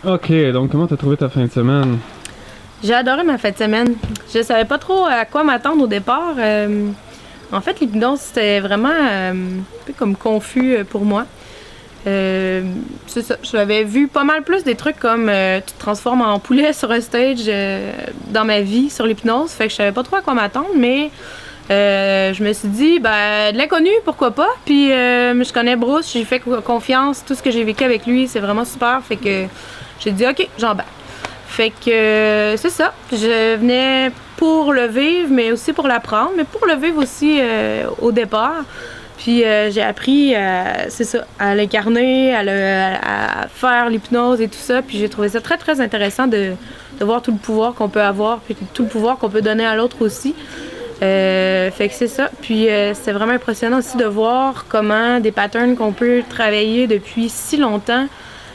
OK, donc comment t'as trouvé ta fin de semaine? J'ai adoré ma fin de semaine. Je savais pas trop à quoi m'attendre au départ. En fait, l'hypnose, c'était vraiment un peu comme confus pour moi. C'est ça. J'avais vu pas mal plus des trucs comme tu te transformes en poulet sur un stage dans ma vie sur l'hypnose. Fait que je savais pas trop à quoi m'attendre, mais je me suis dit, de l'inconnu, pourquoi pas. Puis je connais Bruce, j'ai fait confiance. Tout ce que j'ai vécu avec lui, c'est vraiment super. Fait que j'ai dit, OK, j'embarque. Fait que c'est ça. Je venais pour le vivre, mais aussi pour l'apprendre, mais pour le vivre aussi au départ. Puis j'ai appris, c'est ça, à l'incarner, à faire l'hypnose et tout ça. Puis j'ai trouvé ça très, très intéressant de voir tout le pouvoir qu'on peut avoir, puis tout le pouvoir qu'on peut donner à l'autre aussi. Fait que c'est ça. Puis c'est vraiment impressionnant aussi de voir comment des patterns qu'on peut travailler depuis si longtemps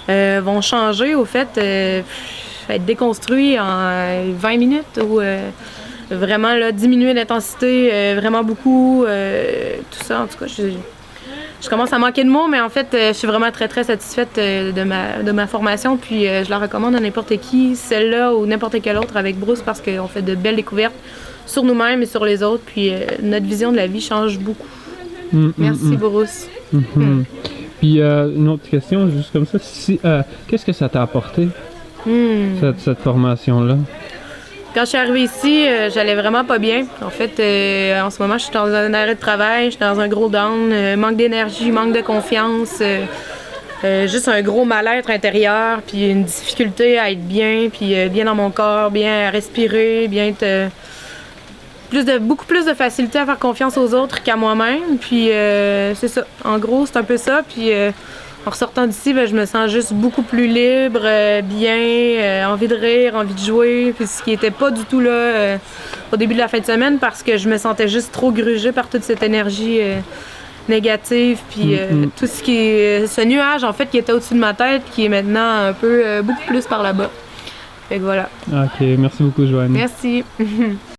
vont changer, au fait, être déconstruits en 20 minutes ou vraiment là, diminuer l'intensité vraiment beaucoup, tout ça. En tout cas, je commence à manquer de mots, mais en fait, je suis vraiment très, très satisfaite de ma formation. Puis je la recommande à n'importe qui, celle-là ou n'importe quelle autre avec Bruce, parce qu'on fait de belles découvertes sur nous-mêmes et sur les autres. Puis notre vision de la vie change beaucoup. Merci, Bruce. Puis une autre question, juste comme ça, qu'est-ce que ça t'a apporté, cette formation-là? Quand je suis arrivée ici, j'allais vraiment pas bien. En fait, en ce moment, je suis dans un arrêt de travail, je suis dans un gros down, manque d'énergie, manque de confiance, juste un gros mal-être intérieur, puis une difficulté à être bien, puis bien dans mon corps, bien à respirer, bien être... beaucoup plus de facilité à faire confiance aux autres qu'à moi-même. Puis c'est ça. En gros, c'est un peu ça. Puis en ressortant d'ici, je me sens juste beaucoup plus libre, bien, envie de rire, envie de jouer. Puis ce qui était pas du tout là au début de la fin de semaine parce que je me sentais juste trop grugée par toute cette énergie négative. Puis tout ce qui est... ce nuage, en fait, qui était au-dessus de ma tête, qui est maintenant un peu beaucoup plus par là-bas. Fait que voilà. OK, merci beaucoup, Joanne. Merci.